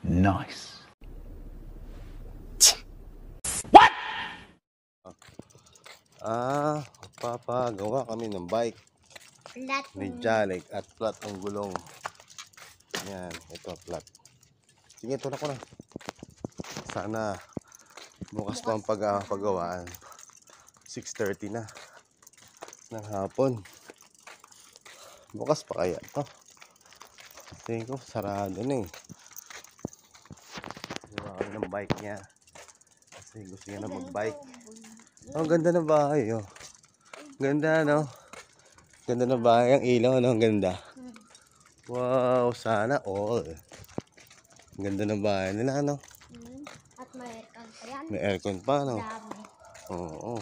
Nice. Papagawa kami ng bike ni Jalik at flat ang gulong. Yan, ito flat. Sige, tulak ko na. Sana bukas pa ang paggawaan. 6:30 na ng hapon. Bukas pa kaya ito? Tingin ko sarado na eh. Gawa kami ng bike niya. Kasi gusto niya na mag-bike. Oh, ganda ng bahay, oh. Ganda, no? Ganda ng bahay. Ang ilaw, no? Ang ganda. Wow, sana all. Ganda ng bahay nila, no? At may aircon pa yan. May aircon pa, no? Dami. Oo.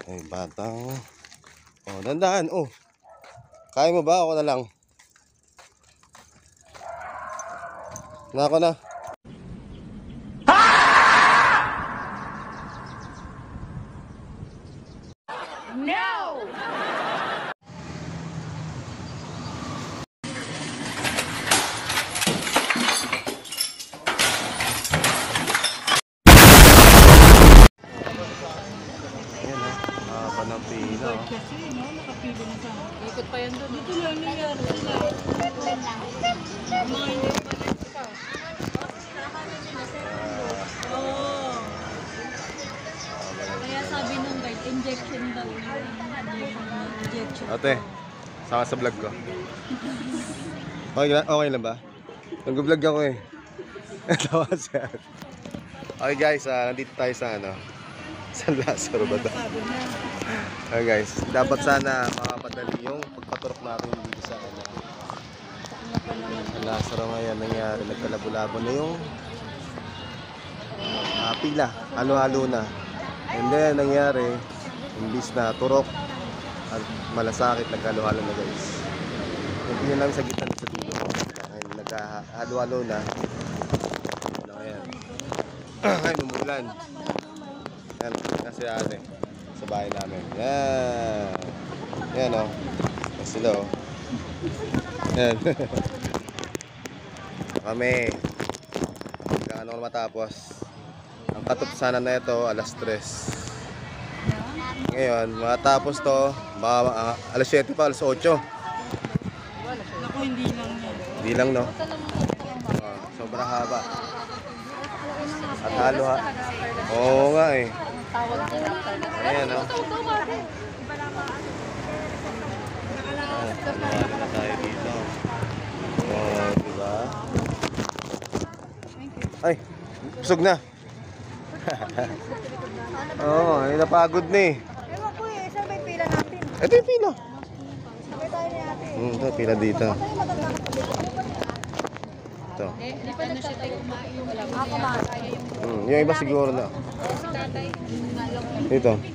Ay, batang. Oh, dandahan, oh. Kaya mo ba? Ako na lang. Na ako na. Ng pila, oh. Kasi no, nakapili na sa ikot pa yan doon. Dito lang nangyari sila. Mga hindi pa pa. Oo. Kaya sabi nung guide, injection daw. Injection. Ate, saka sa vlog ko. Okay lang ba? Nag-vlog ako eh. Tawa siya. Okay guys, nandito tayo sa San Lazaro ba ito? Okay guys, dapat sana makapadali yung pagpaturok natin dito sa San Lazaro. Ngayon nangyari, nagkalabo-labo na yung pila, halo-halo na. And then nangyari, imbis na turok at malasakit, nagkalo-halo na guys. Yung pila namin sa gitna sa dulo. Ngayon nagkahalo-halo na. Ngayon, ngayon umulan. Yan, kasi ate sa bahay namin. Yan. Yan, oh. Yan sila, oh. Yan. Kami. Hanggang ano matapos. Ang katupsanan na ito, alas 3. Ngayon, matapos to, alas 7 pa, alas 8. Ako hindi lang yan. Hindi lang, no? Sobrang haba. At halo ha. Oo nga eh. Ayan, no? Halo na tayo dito. Oo, diba? Ay, busog na. Oo, ay napagod na eh. Ewan ko eh, saan may pila natin? Ito yung pila. Sabay tayo ni ate. Ito, pila dito. Ito. Ako ba? Yung iba siguro na. Ito. Hindi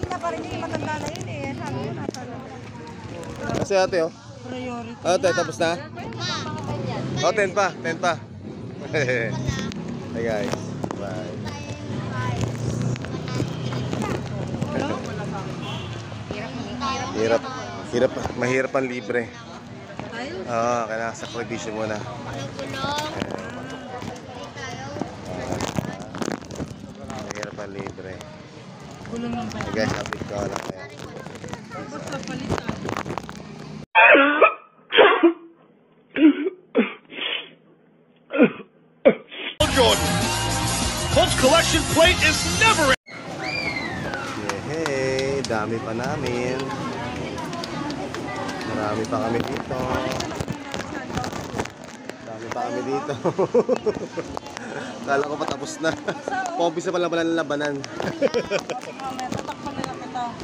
na pa rin yung matanda na yun eh. Sabi ko nasa Kasi ate, oh. Priority. Ate, tapos na? Oh, 10 pa. 10 pa. Hey guys. Bye. Hirap. Mahirap ang libre. Oo, kailangan sakripisyo muna. Mahirap ang libre. Gulong ng So guys, update ko lang kaya. Ba't kapalitan? Jordan. Colts collection plate is never. Hey, dami pa namin. Marami pa kami dito. Dami pa kami dito. Kala ko pa tapos na. Paumpisa pa lang pala ng labanan. Tatakpan nila kita.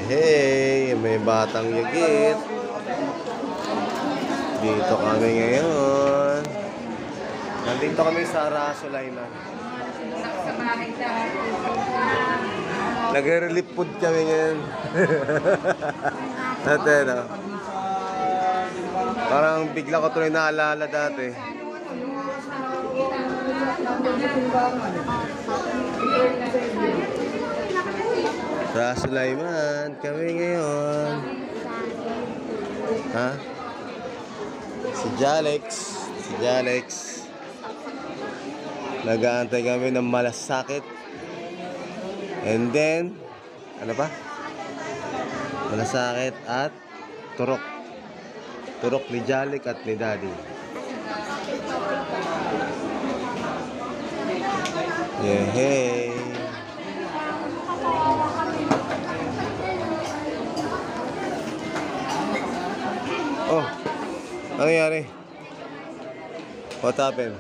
Hey, may batang yagit. Dito kami ngayon. Nandito kami sa Raso Layman. Nag-relief food kami ngayon. Ate, no? Parang bigla ko tuloy naalala dati. Sa Sulaiman, kami ngayon. Ha? Si Jalex. Si Jalex. Nag-aantay kami ng malasakit. And then, ano pa? Malasakit at turok. Turok ni Jalex at ni Daddy. Yehey. Oh, ano nangyari? What happened?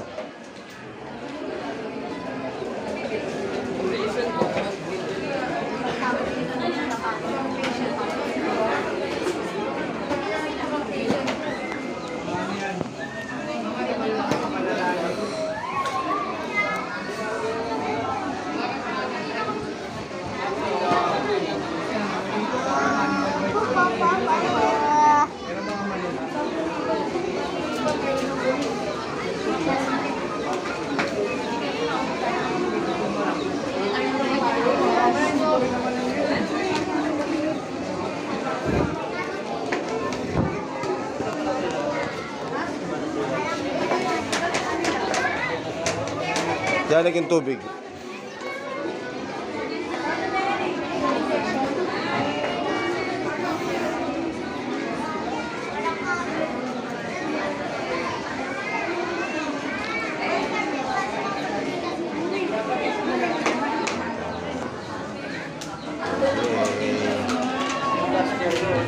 Jalex yung tubig.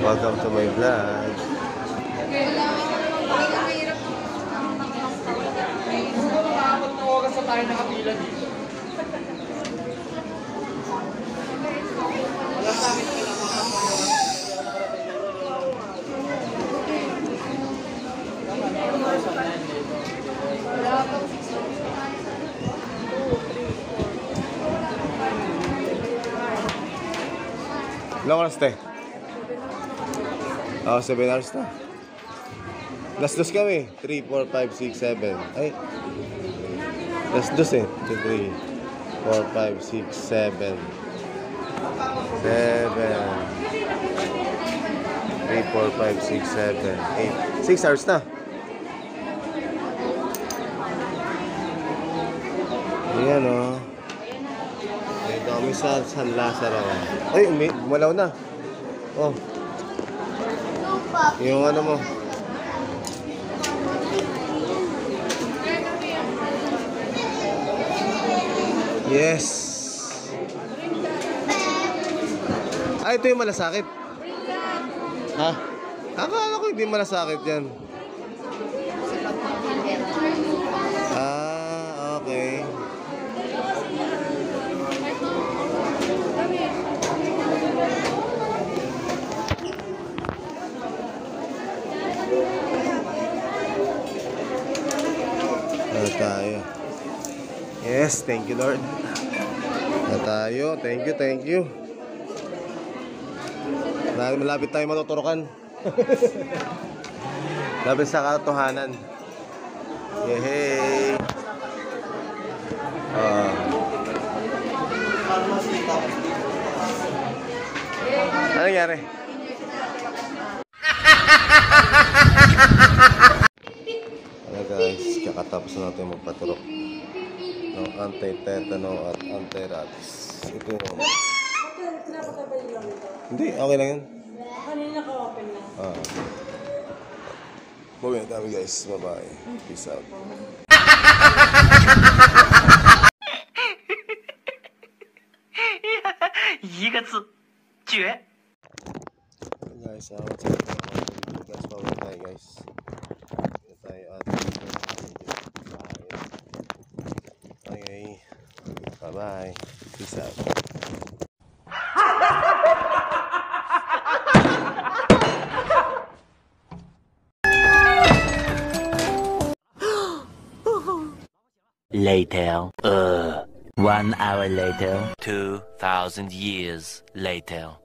Welcome to my vlog. Ilang oras tayo? Oh, 7 hours na. Last dos kami. 3, 4, 5, 6, 7. Ay. Last dos eh. 2, 3, 4, 5, 6, 7. 7. 3, 4, 5, 6, 7, 8. 6 hours na. Ayan o. Oh. Dito kami sa San Lazaro. Ay, malaw na. Oh. Yung ano mo. Yes. Ay, ito yung malasakit. Ha? Akala ko hindi malasakit yan. Ah, okay. Tayo. Yes, thank you Lord. Tayo, thank you, thank you. Malapit tayo matuturukan. Lapit sa katotohanan. Yehey. Ano nangyari? Guys, kakatapos na natin magpaturok ng anti-tetano at anti-rabies. Ito yung... Hindi, okay lang yun. Kanina ka-open na. Bye kami guys, bye-bye. Peace out. Guys, what's up? Guys, bye tayo guys. Okay. Bye-bye. Peace out. Later. 1 hour later. 2,000 years later.